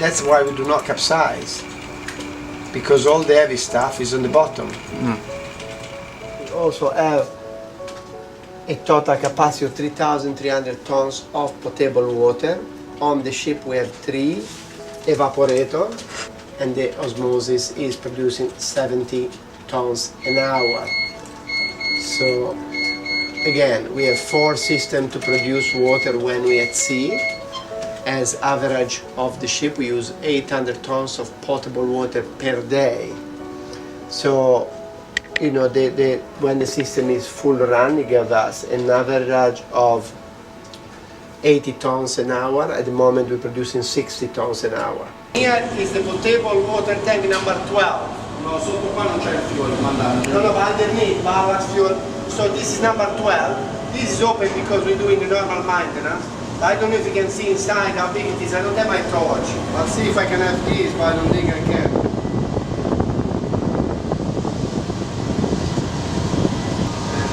That's why we do not capsize, because all the heavy stuff is on the bottom. We also have a total capacity of 3,300 tons of potable water. On the ship we have 3 evaporators, and the osmosis is producing 70 tons an hour. So again, we have 4 systems to produce water when we're at sea. As average of the ship, we use 800 tons of potable water per day. So, you know, when the system is full run, it gives us an average of 80 tons an hour. At the moment, we're producing 60 tons an hour. Here is the potable water tank number 12. No, sotto qua non c'è il fuel, mandate. No, but underneath, ballast fuel. So this is number 12. This is open because we're doing the normal maintenance. I don't know if you can see inside how big it is. I don't have my torch. I'll see if I can have this, but I don't think I can.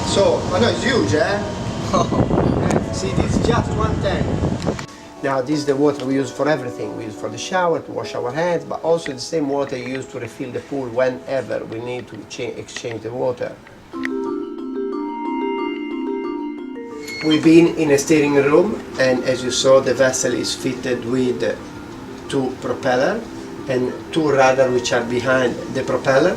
So, I know it's huge, eh? See, this is just one tank. Now, this is the water we use for everything. We use for the shower, to wash our hands, but also the same water you use to refill the pool whenever we need to exchange the water. We've been in a steering room, and as you saw, the vessel is fitted with 2 propellers and 2 radar which are behind the propeller.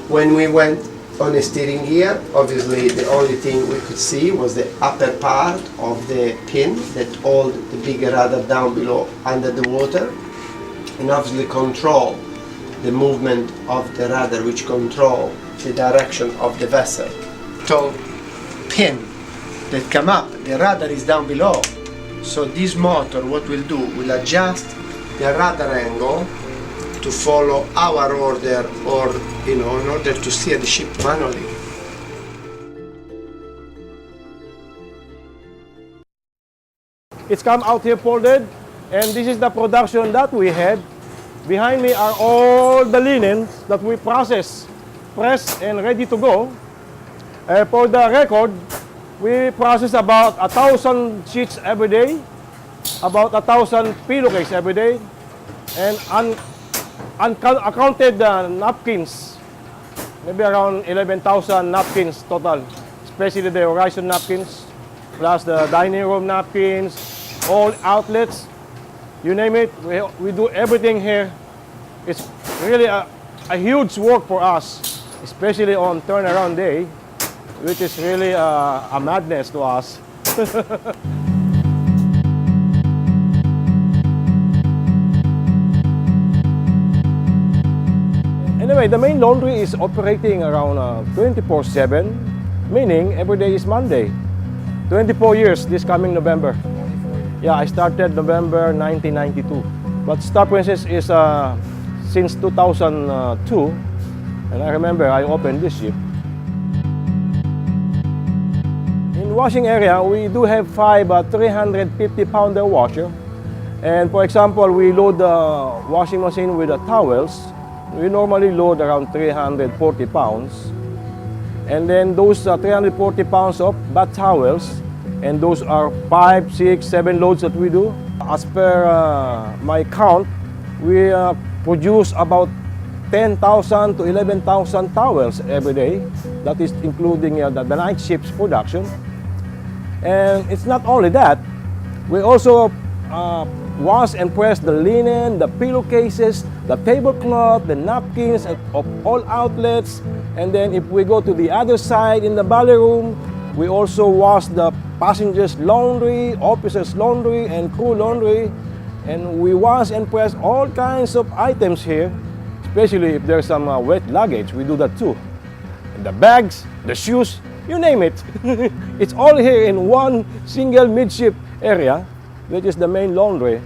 When we went on a steering gear, obviously the only thing we could see was the upper part of the pin that hold the bigger radar down below under the water, and obviously control the movement of the radar which control the direction of the vessel. So pin that come up, the radar is down below. So this motor, what we'll do, will adjust the radar angle to follow our order, or in order to steer the ship manually. It's come out here folded, and this is the production that we had. Behind me are all the linens that we process, pressed and ready to go. For the record, we process about 1,000 sheets every day, about 1,000 pillowcase every day, and uncounted napkins, maybe around 11,000 napkins total, especially the Horizon napkins, plus the dining room napkins, all outlets, you name it, we do everything here. It's really a huge work for us, especially on turnaround day, which is really a madness to us. Anyway, the main laundry is operating around 24/7, meaning every day is Monday. 24 years this coming November. Yeah, I started November 1992. But Star Princess is since 2002, and I remember I opened this ship. In washing area, we do have 5 350-pounder washer. And for example, we load the washing machine with the towels. We normally load around 340 pounds. And then those 340 pounds of bath towels, and those are 5, 6, 7 loads that we do. As per my count, we produce about 10,000 to 11,000 towels every day. That is including the night shift's production. And it's not only that, we also wash and press the linen, the pillowcases, the tablecloth, the napkins of all outlets. And then if we go to the other side in the belly room, we also wash the passengers' laundry, officers' laundry, and crew laundry. And we wash and press all kinds of items here, especially if there's some wet luggage, we do that too. The bags, the shoes, you name it. It's all here in one single midship area, which is the main laundry.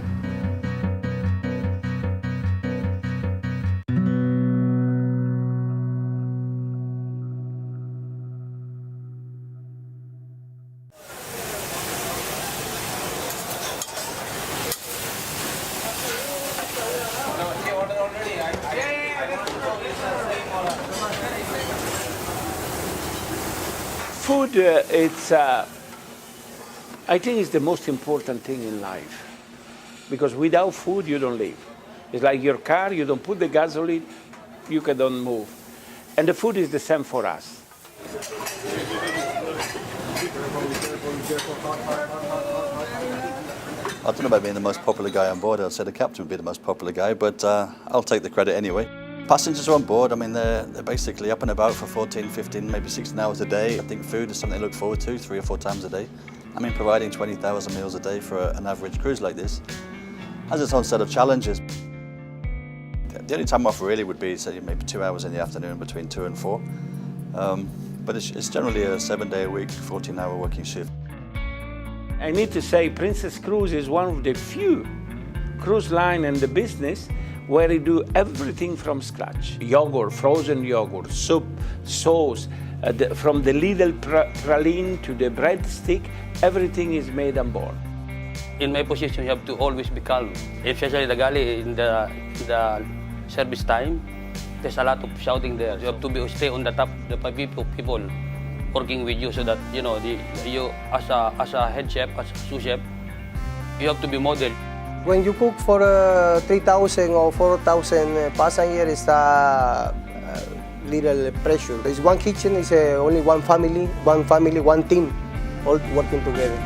Food, I think it's the most important thing in life, because without food you don't live. It's like your car, you don't put the gasoline, you cannot move. And the food is the same for us. I don't know about being the most popular guy on board. I'd say the captain would be the most popular guy, but I'll take the credit anyway. Passengers are on board. I mean, they're basically up and about for 14, 15, maybe 16 hours a day. I think food is something they look forward to 3 or 4 times a day. I mean, providing 20,000 meals a day for an average cruise like this has its own set of challenges. The only time off really would be, say, maybe 2 hours in the afternoon between 2 and 4. But it's generally a 7-day-a-week, 14-hour working shift. I need to say Princess Cruise is one of the few cruise line in the business where they do everything from scratch. Yogurt, frozen yogurt, soup, sauce, from the little praline to the breadstick, everything is made on board. In my position, you have to always be calm, especially the galley in the service time. There's a lot of shouting there. You have to stay on the top, the people working with you, so that you as a head chef, as a sous chef, you have to be model. When you cook for 3,000 or 4,000 passengers, it's a little pressure. It's one kitchen, it's only one family, one team, all working together.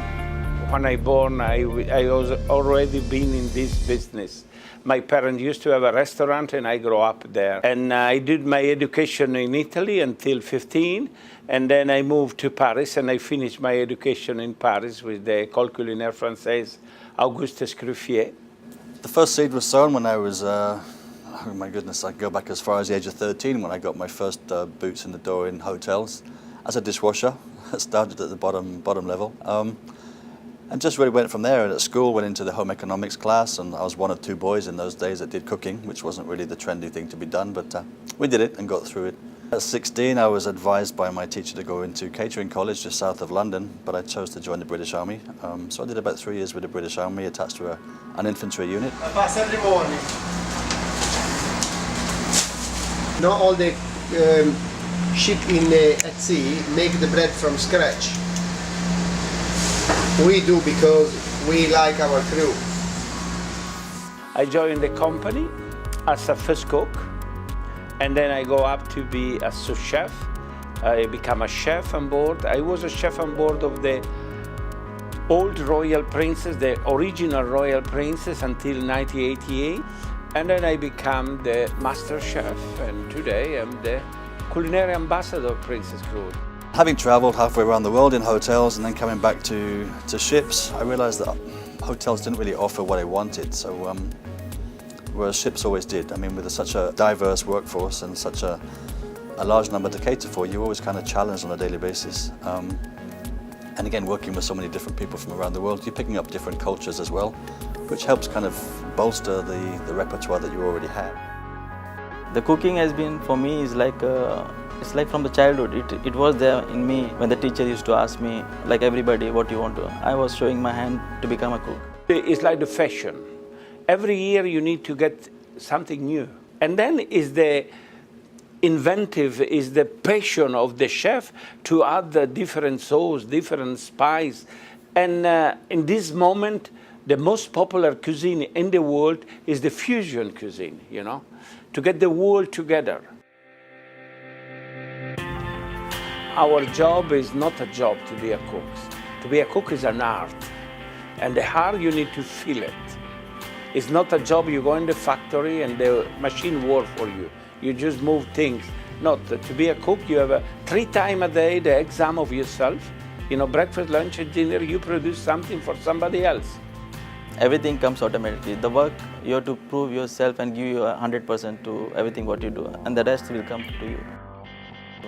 When I born, I was already been in this business. My parents used to have a restaurant and I grew up there. And I did my education in Italy until 15. And then I moved to Paris and I finished my education in Paris with the École Culinaire Française Auguste Escoffier. The first seed was sown when I was, oh my goodness, I go back as far as the age of 13 when I got my first boots in the door in hotels as a dishwasher. I started at the bottom level. And just really went from there. At school, went into the home economics class, and I was one of 2 boys in those days that did cooking, which wasn't really the trendy thing to be done, but we did it and got through it. At 16, I was advised by my teacher to go into catering college just south of London, but I chose to join the British Army. So I did about 3 years with the British Army, attached to an infantry unit. I pass every morning. Not all the ship at sea make the bread from scratch. We do because we like our crew. I joined the company as a first cook, and then I go up to be a sous chef. I become a chef on board. I was a chef on board of the old Royal Princess, the original Royal Princess, until 1988. And then I become the master chef, and today I'm the culinary ambassador of Princess Cruise. Having travelled halfway around the world in hotels and then coming back to ships, I realised that hotels didn't really offer what I wanted. So, whereas ships always did. I mean, with such a diverse workforce and such a large number to cater for, you're always kind of challenged on a daily basis. And again, working with so many different people from around the world, you're picking up different cultures as well, which helps kind of bolster the repertoire that you already have. The cooking has been, for me, is like it's like from the childhood. It was there in me when the teacher used to ask me, like everybody, what you want to. I was showing my hand to become a cook. It's like the fashion. Every year you need to get something new. And then is the inventive, is the passion of the chef to add the different sauce, different spice. And in this moment, the most popular cuisine in the world is the fusion cuisine, to get the world together. Our job is not a job to be a cook. To be a cook is an art. And the art, you need to feel it. It's not a job you go in the factory and the machine work for you. You just move things. Not to be a cook, you have 3 times a day the exam of yourself. Breakfast, lunch, and dinner, you produce something for somebody else. Everything comes automatically. The work, you have to prove yourself and give your 100% to everything what you do, and the rest will come to you.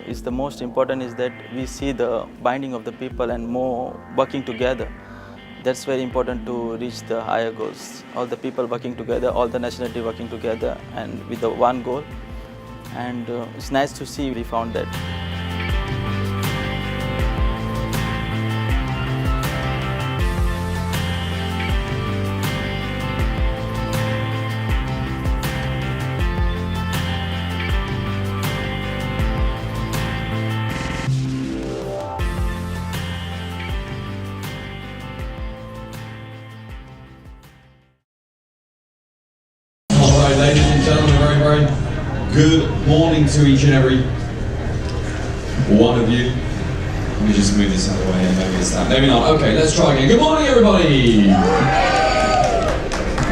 It's the most important is that we see the binding of the people and more working together. That's very important to reach the higher goals. All the people working together, all the nationality working together and with the one goal. And it's nice to see we found that. very good morning to each and every one of you. Let me just move this out of the way and maybe it's that. Maybe not. Okay, let's try again. Good morning, everybody!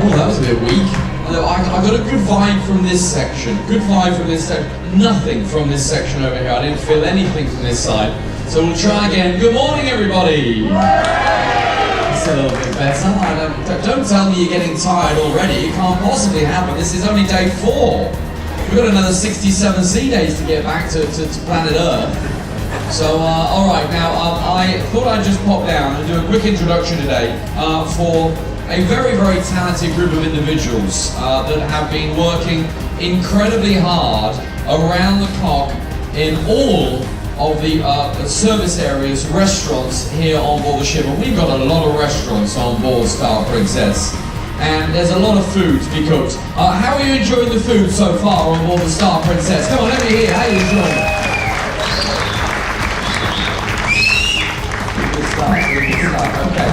Oh, that was a bit weak. I got a good vibe from this section. Good vibe from this section. Nothing from this section over here. I didn't feel anything from this side. So we'll try again. Good morning, everybody! It's a little bit better. Don't tell me you're getting tired already. It can't possibly happen. This is only day 4. We've got another 67 sea days to get back to planet Earth. So, alright, now I thought I'd just pop down and do a quick introduction today for a very, very talented group of individuals that have been working incredibly hard around the clock in all of the service areas, restaurants here on board the ship. And we've got a lot of restaurants on board Star Princess. And there's a lot of food to be cooked. How are you enjoying the food so far on board the Star Princess? Come on, let me hear how you enjoying it. Okay.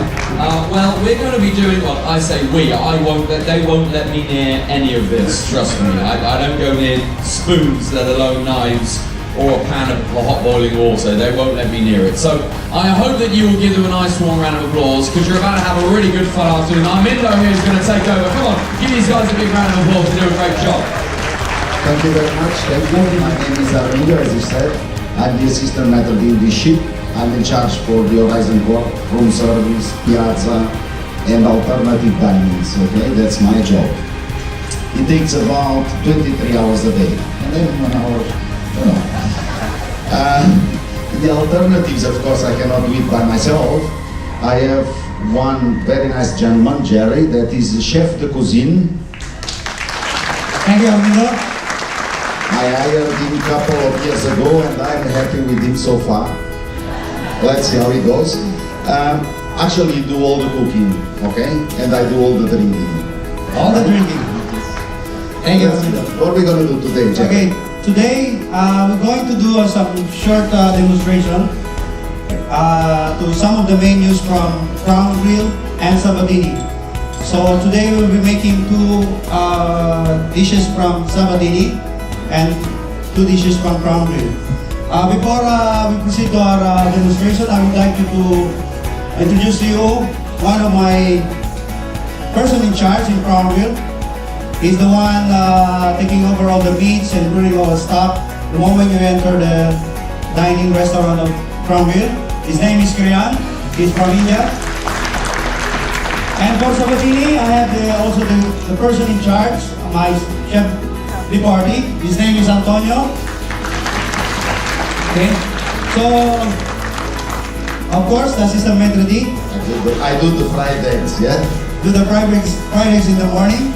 Well, we're going to be doing, well, I say we, they won't let me near any of this, trust me. I don't go near spoons, let alone knives, or a pan of hot boiling water. They won't let me near it. So I hope that you will give them a nice warm round of applause, because you're about to have a really good fun afternoon. Armindo here is going to take over. Come on, give these guys a big round of applause. They do a great job. Thank you very much. Thank you. My name is Armindo, as you said. I'm the assistant maitre d' in this ship. I'm in charge for the Horizon Corp, room service, piazza, and alternative dinings. Okay, that's my job. It takes about 23 hours a day, and then 1 hour, you know. The alternatives, of course, I cannot do it by myself. I have one very nice gentleman, Jerry, that is the chef de cuisine. Thank you, Armindo. I hired him a couple of years ago, and I'm happy with him so far. Let's see how it goes. Actually, you do all the cooking, okay? And I do all the drinking. All the drinking. Thank you, Armindo. What are we going to do today, Jerry? Okay, today we're going to do some short demonstration to some of the menus from Crown Grill and Sabadini. So today we'll be making 2 dishes from Sabadini and 2 dishes from Crown Grill. Before we proceed to our demonstration, I would like to introduce to you one of my person in charge in Crown Grill. He's the one taking over all the meats and bringing all the stuff the moment you enter the dining restaurant of Crown Grill. His name is Kriyan. He's from India. And for Sabatini, I have also the person in charge, my chef de party. His name is Antonio. Okay, so of course the assistant maitre d'. I do the fried eggs, yeah? Do the fried eggs in the morning.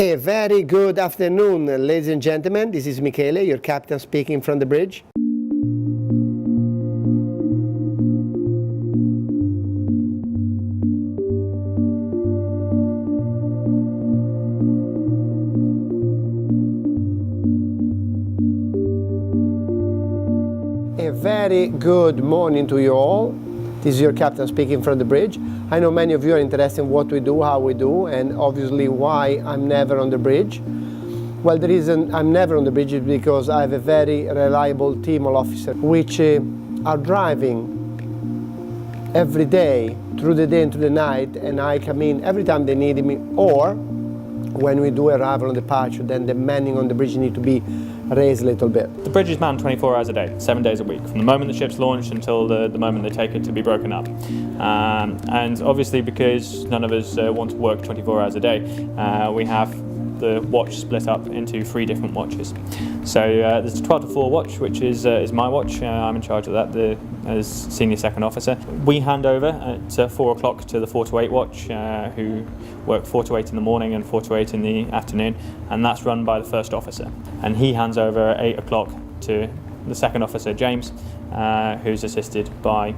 A very good afternoon, ladies and gentlemen. This is Michele, your captain speaking from the bridge. A very good morning to you all. This is your captain speaking from the bridge. I know many of you are interested in what we do, how we do, and obviously why I'm never on the bridge. Well, the reason I'm never on the bridge is because I have a very reliable team of officers which are driving every day, through the day and through the night, and I come in every time they need me, or when we do arrival on departure, then the manning on the bridge need to be raised a little bit. The bridge is manned 24 hours a day, 7 days a week, from the moment the ship's launched until the moment they take it to be broken up. And obviously, because none of us want to work 24 hours a day, we have the watch split up into 3 different watches. So there's a 12 to 4 watch, which is my watch. I'm in charge of that as senior second officer. We hand over at 4 o'clock to the 4 to 8 watch, who work 4 to 8 in the morning and 4 to 8 in the afternoon, and that's run by the first officer. And he hands over at 8 o'clock to the second officer, James, who's assisted by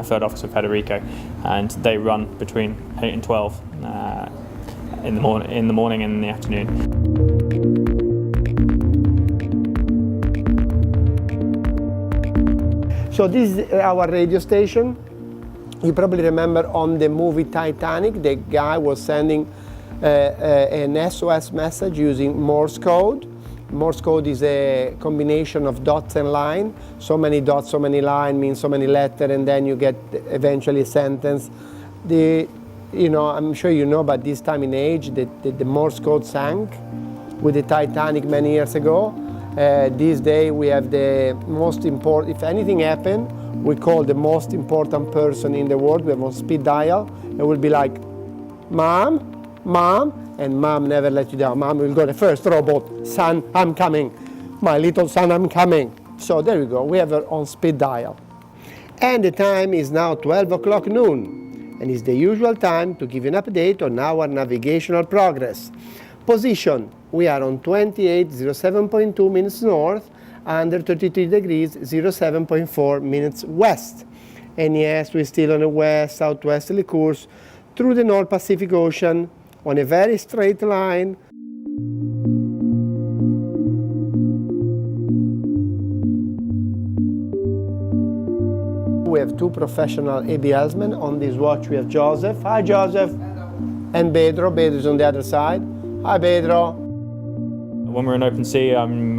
third officer Federico, and they run between 8 and 12 in the morning and in the afternoon. So this is our radio station. You probably remember on the movie Titanic, the guy was sending an SOS message using Morse code. Morse code is a combination of dots and line. So many dots, so many line means so many letters, and then you get eventually a sentence. I'm sure you know, but this time in age, the Morse code sank with the Titanic many years ago. This day we have the most important, if anything happened, we call the most important person in the world. We have on speed dial. It will be like, Mom, Mom, and Mom never let you down. Mom will go the first robot. Son, I'm coming. My little son, I'm coming. So there we go. We have her on speed dial. And the time is now 12 o'clock noon. And it's the usual time to give you an update on our navigational progress. Position, we are on 2807.2 minutes north, under 33 degrees, 07.4 minutes west. And yes, we're still on a west-southwesterly course through the North Pacific Ocean on a very straight line. We have 2 professional ABLsmen. On this watch we have Joseph. Hi Joseph. And Pedro. Pedro's on the other side. Hi Pedro. When we're in open sea, I'm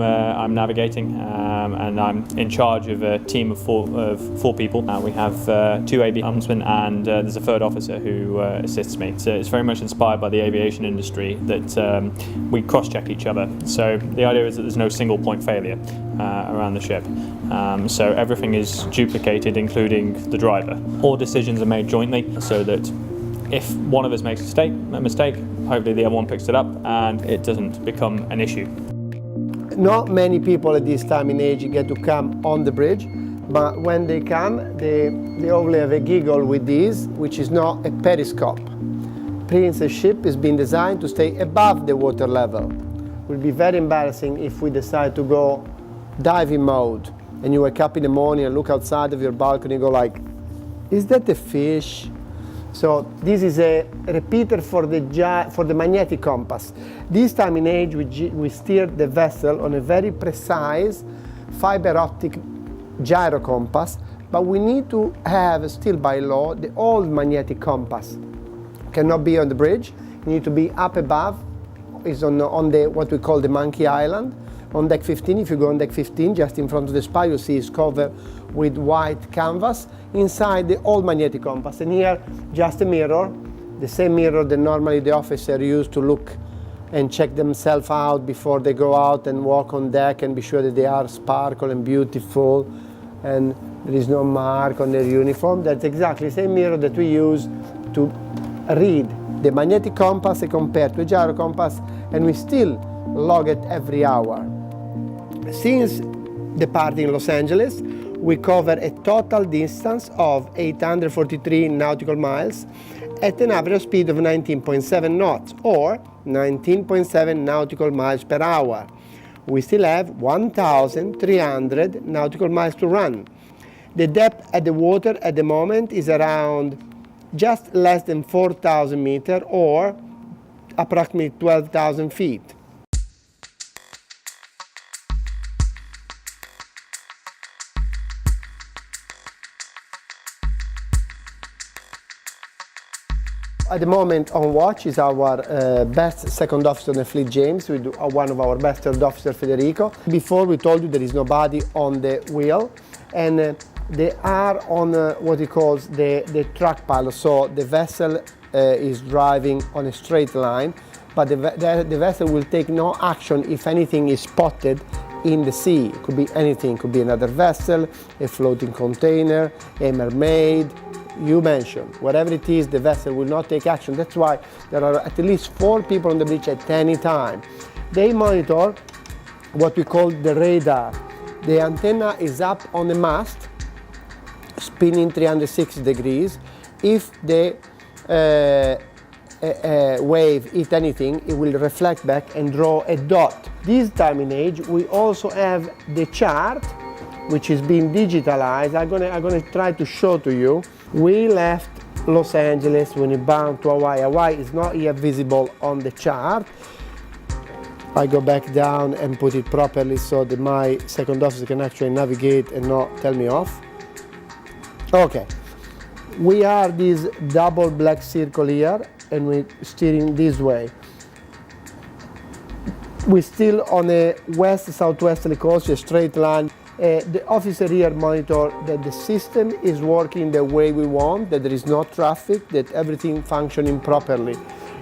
navigating, and I'm in charge of a team of four people. We have 2 aviation and there's a third officer who assists me. So it's very much inspired by the aviation industry that we cross-check each other. So the idea is that there's no single point failure around the ship. So everything is duplicated, including the driver. All decisions are made jointly, so that if one of us makes a mistake, hopefully the other one picks it up and it doesn't become an issue. Not many people at this time in age get to come on the bridge, but when they come, they only have a giggle with this, which is not a periscope. Princess ship is being designed to stay above the water level. It will be very embarrassing if we decide to go diving mode and you wake up in the morning and look outside of your balcony and go like, is that a fish? So this is a repeater for the magnetic compass. This time in age we steered the vessel on a very precise fiber optic gyro compass, but we need to have, still by law, the old magnetic compass. Cannot be on the bridge, it need to be up above, is on the what we call the Monkey Island. On deck 15, if you go on deck 15, just in front of the spy, you see it's covered with white canvas inside the old magnetic compass. And here, just a mirror, the same mirror that normally the officer used to look and check themselves out before they go out and walk on deck and be sure that they are sparkle and beautiful and there is no mark on their uniform. That's exactly the same mirror that we use to read the magnetic compass compared to a gyro compass, and we still log it every hour. Since departing Los Angeles, we cover a total distance of 843 nautical miles, at an average speed of 19.7 knots or 19.7 nautical miles per hour. We still have 1,300 nautical miles to run. The depth at the water at the moment is around just less than 4,000 meters or approximately 12,000 feet. At the moment on watch is our best second officer on the fleet, James. We do one of our best third officer, Federico. Before we told you there is nobody on the wheel, and they are on what he calls the track pilot. So the vessel is driving on a straight line, but the vessel will take no action if anything is spotted in the sea. It could be anything, it could be another vessel, a floating container, a mermaid. You mentioned, whatever it is, the vessel will not take action. That's why there are at least 4 people on the bridge at any time. They monitor what we call the radar. The antenna is up on the mast, spinning 360 degrees. If the wave hit anything, it will reflect back and draw a dot. This time and age, we also have the chart, which is being digitalized. I'm gonna try to show to you. We left Los Angeles when we bound to Hawaii. Hawaii is not yet visible on the chart. I go back down and put it properly so that my second officer can actually navigate and not tell me off. Okay, we are this double black circle here and we're steering this way. We're still on a west-southwesterly course, a straight line. The officer here monitor that the system is working the way we want, that there is no traffic, that everything functioning properly.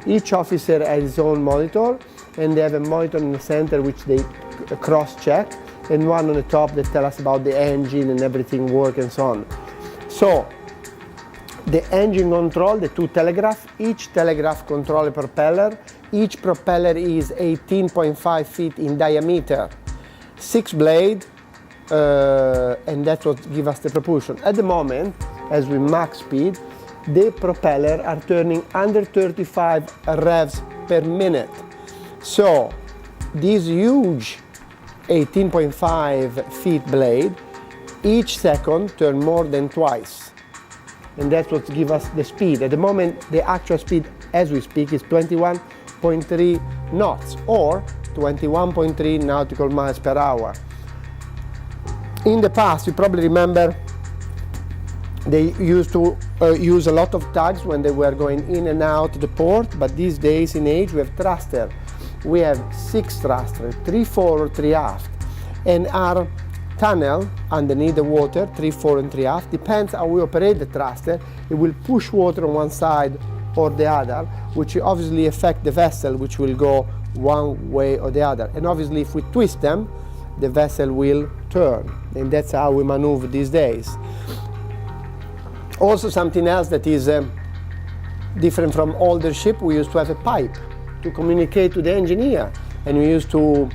Each officer has his own monitor, and they have a monitor in the center which they cross-check, and one on the top that tell us about the engine and everything work and so on. So, the engine control, the 2 telegraphs, each telegraph control a propeller. Each propeller is 18.5 feet in diameter, 6 blades, and that's what gives us the propulsion. At the moment, as we max speed, the propeller are turning under 35 revs per minute. So this huge 18.5 feet blade, each second turn more than twice. And that's what gives us the speed. At the moment, the actual speed as we speak is 21.3 knots or 21.3 nautical miles per hour. In the past, you probably remember they used to use a lot of tugs when they were going in and out the port, but these days in age we have thruster. We have 6 thrusters, 3 forward, 3 aft, and our tunnel underneath the water, 3 forward and 3 aft, depends how we operate the thruster. It will push water on one side or the other, which will obviously affect the vessel, which will go one way or the other. And obviously if we twist them, the vessel will turn, and that's how we maneuver these days. Also something else that is different from older ship, we used to have a pipe to communicate to the engineer, and we used to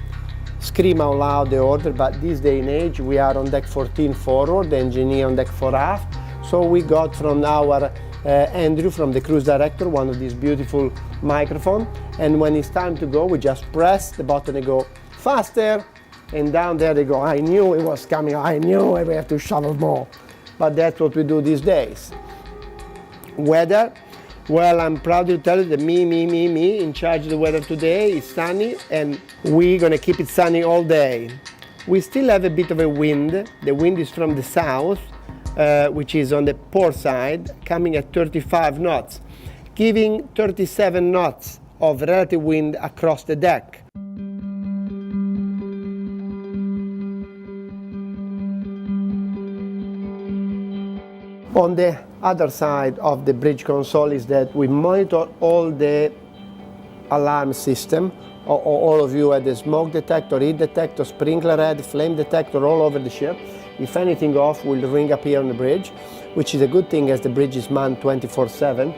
scream out loud the order, but this day and age we are on deck 14 forward, the engineer on deck 4 aft, so we got from our Andrew, from the cruise director, one of these beautiful microphones, and when it's time to go we just press the button and go faster, and down there they go, I knew it was coming, I knew we have to shovel more. But that's what we do these days. Weather, well, I'm proud to tell you that me in charge of the weather today. It's sunny and we're gonna keep it sunny all day. We still have a bit of a wind. The wind is from the south, which is on the port side, coming at 35 knots, giving 37 knots of relative wind across the deck. On the other side of the bridge console is that we monitor all the alarm system. All of you had the smoke detector, heat detector, sprinkler head, flame detector all over the ship. If anything off, will ring up here on the bridge, which is a good thing as the bridge is manned 24/7.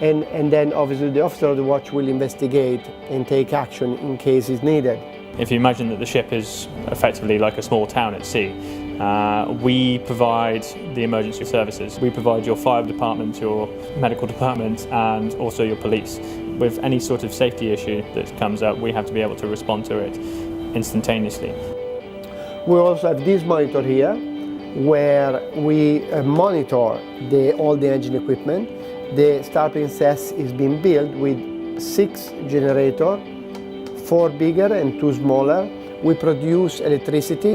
And then obviously the officer of the watch will investigate and take action in case it's needed. If you imagine that the ship is effectively like a small town at sea, we provide the emergency services. We provide your fire department, your medical department, and also your police. With any sort of safety issue that comes up, we have to be able to respond to it instantaneously. We also have this monitor here, where we monitor all the engine equipment. The Star Princess is being built with 6 generators, 4 bigger and 2 smaller. We produce electricity.